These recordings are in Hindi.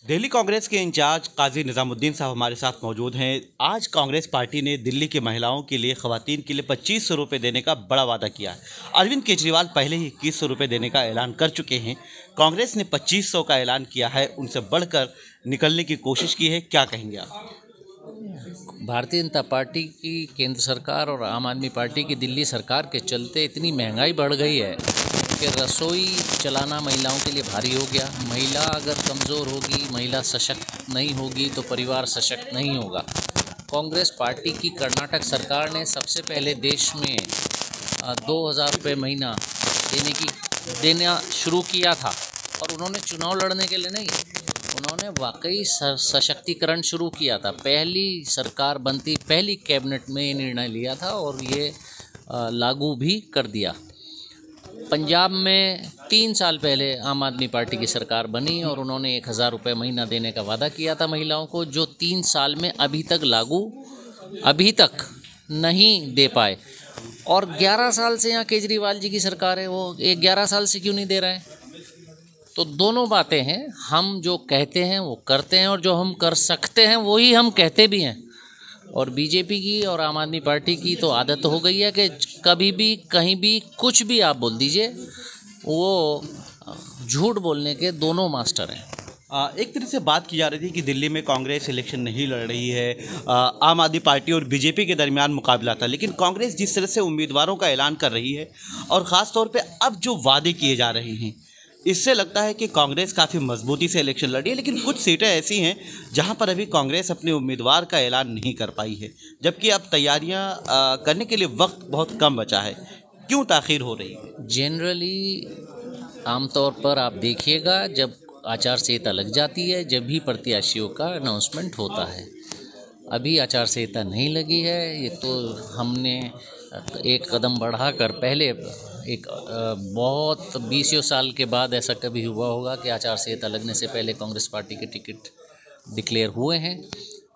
दिल्ली कांग्रेस के इंचार्ज काजी निजामुद्दीन साहब हमारे साथ मौजूद हैं। आज कांग्रेस पार्टी ने दिल्ली की महिलाओं के लिए, खवातीन के लिए 2500 रुपये देने का बड़ा वादा किया है। अरविंद केजरीवाल पहले ही 2100 रुपये देने का ऐलान कर चुके हैं। कांग्रेस ने 2500 का ऐलान किया है, उनसे बढ़कर निकलने की कोशिश की है। क्या कहेंगे आप? भारतीय जनता पार्टी की केंद्र सरकार और आम आदमी पार्टी की दिल्ली सरकार के चलते इतनी महंगाई बढ़ गई है कि रसोई चलाना महिलाओं के लिए भारी हो गया। महिला अगर कमज़ोर होगी, महिला सशक्त नहीं होगी तो परिवार सशक्त नहीं होगा। कांग्रेस पार्टी की कर्नाटक सरकार ने सबसे पहले देश में 2000 रुपये महीना देना शुरू किया था, और उन्होंने चुनाव लड़ने के लिए नहीं, उन्होंने वाकई सशक्तिकरण शुरू किया था। पहली सरकार बनती, पहली कैबिनेट में ये निर्णय लिया था और ये लागू भी कर दिया। पंजाब में 3 साल पहले आम आदमी पार्टी की सरकार बनी और उन्होंने 1000 रुपये महीना देने का वादा किया था महिलाओं को, जो 3 साल में अभी तक नहीं दे पाए। और 11 साल से यहाँ केजरीवाल जी की सरकार है, वो 11 साल से क्यों नहीं दे रहे हैं? तो दोनों बातें हैं, हम जो कहते हैं वो करते हैं, और जो हम कर सकते हैं वही हम कहते भी हैं। और बीजेपी की और आम आदमी पार्टी की तो आदत हो गई है कि कभी भी कहीं भी कुछ भी आप बोल दीजिए, वो झूठ बोलने के दोनों मास्टर हैं। एक तरह से बात की जा रही थी कि दिल्ली में कांग्रेस इलेक्शन नहीं लड़ रही है, आम आदमी पार्टी और बीजेपी के दरमियान मुकाबला था, लेकिन कांग्रेस जिस तरह से उम्मीदवारों का ऐलान कर रही है और ख़ास तौर पे अब जो वादे किए जा रहे हैं, इससे लगता है कि कांग्रेस काफ़ी मजबूती से इलेक्शन लड़ी है। लेकिन कुछ सीटें ऐसी हैं जहां पर अभी कांग्रेस अपने उम्मीदवार का ऐलान नहीं कर पाई है, जबकि अब तैयारियां करने के लिए वक्त बहुत कम बचा है। क्यों ताख़ीर हो रही है? जनरली आमतौर पर आप देखिएगा, जब आचार संहिता लग जाती है, जब भी प्रत्याशियों का अनाउंसमेंट होता है। अभी आचार संहिता नहीं लगी है, ये तो हमने एक कदम बढ़ाकर पहले एक बहुत 20 साल के बाद ऐसा कभी हुआ होगा कि आचार संहिता लगने से पहले कांग्रेस पार्टी के टिकट डिक्लेयर हुए हैं,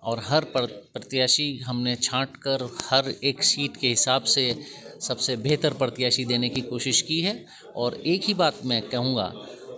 और हर प्रत्याशी हमने छांट कर हर एक सीट के हिसाब से सबसे बेहतर प्रत्याशी देने की कोशिश की है। और एक ही बात मैं कहूँगा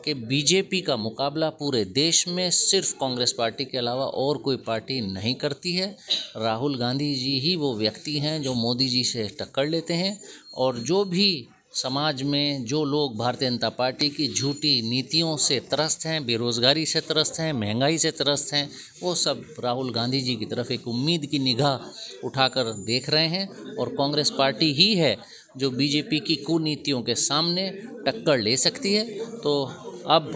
कि बीजेपी का मुकाबला पूरे देश में सिर्फ कांग्रेस पार्टी के अलावा और कोई पार्टी नहीं करती है। राहुल गांधी जी ही वो व्यक्ति हैं जो मोदी जी से टक्कर लेते हैं, और जो भी समाज में जो लोग भारतीय जनता पार्टी की झूठी नीतियों से त्रस्त हैं, बेरोज़गारी से त्रस्त हैं, महंगाई से त्रस्त हैं, वो सब राहुल गांधी जी की तरफ एक उम्मीद की निगाह उठाकर देख रहे हैं। और कांग्रेस पार्टी ही है जो बीजेपी की कुनीतियों के सामने टक्कर ले सकती है। तो अब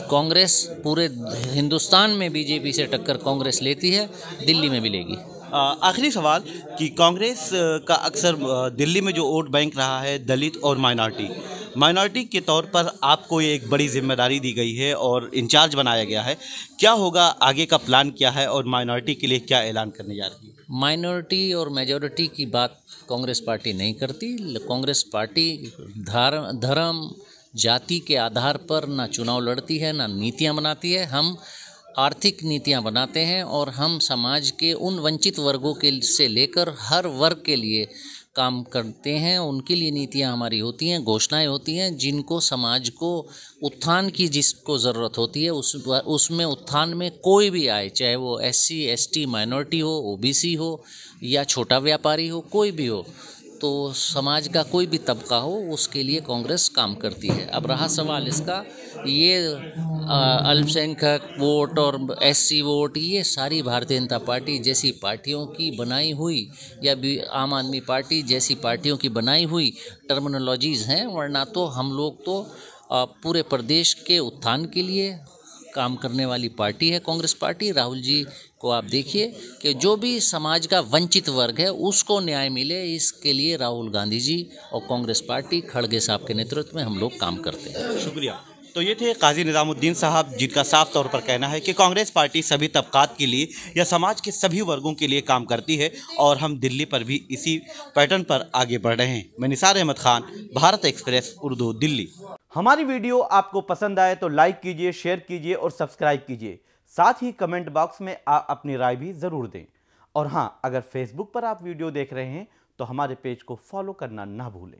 कांग्रेस पूरे हिंदुस्तान में बीजेपी से टक्कर कांग्रेस लेती है, दिल्ली में भी लेगी। आखिरी सवाल कि कांग्रेस का अक्सर दिल्ली में जो वोट बैंक रहा है दलित और माइनॉरिटी के तौर पर आपको ये एक बड़ी जिम्मेदारी दी गई है और इंचार्ज बनाया गया है। क्या होगा, आगे का प्लान क्या है और माइनॉरिटी के लिए क्या ऐलान करने जा रही है? माइनॉरिटी और मेजॉरिटी की बात कांग्रेस पार्टी नहीं करती। कांग्रेस पार्टी धर्म जाति के आधार पर ना चुनाव लड़ती है, ना नीतियां बनाती है। हम आर्थिक नीतियां बनाते हैं, और हम समाज के उन वंचित वर्गों के से लेकर हर वर्ग के लिए काम करते हैं। उनके लिए नीतियां हमारी होती हैं, घोषणाएं होती हैं, जिनको समाज को उत्थान की जिसको ज़रूरत होती है उसमें उत्थान में कोई भी आए, चाहे वो SC ST माइनॉरिटी हो, OBC हो या छोटा व्यापारी हो, कोई भी हो, तो समाज का कोई भी तबका हो, उसके लिए कांग्रेस काम करती है। अब रहा सवाल इसका, ये अल्पसंख्यक वोट और SC वोट, ये सारी भारतीय जनता पार्टी जैसी पार्टियों की बनाई हुई या आम आदमी पार्टी जैसी पार्टियों की बनाई हुई टर्मिनोलॉजीज़ हैं, वरना तो हम लोग तो पूरे प्रदेश के उत्थान के लिए काम करने वाली पार्टी है कांग्रेस पार्टी। राहुल जी को आप देखिए कि जो भी समाज का वंचित वर्ग है उसको न्याय मिले, इसके लिए राहुल गांधी जी और कांग्रेस पार्टी खड़गे साहब के नेतृत्व में हम लोग काम करते हैं। शुक्रिया। तो ये थे काजी निजामुद्दीन साहब, जिनका साफ तौर पर कहना है कि कांग्रेस पार्टी सभी तबकात के लिए या समाज के सभी वर्गों के लिए काम करती है, और हम दिल्ली पर भी इसी पैटर्न पर आगे बढ़ रहे हैं। मैं निसार अहमद खान, भारत एक्सप्रेस उर्दू, दिल्ली। हमारी वीडियो आपको पसंद आए तो लाइक कीजिए, शेयर कीजिए और सब्सक्राइब कीजिए। साथ ही कमेंट बॉक्स में आप अपनी राय भी ज़रूर दें। और हाँ, अगर फेसबुक पर आप वीडियो देख रहे हैं तो हमारे पेज को फॉलो करना ना भूलें।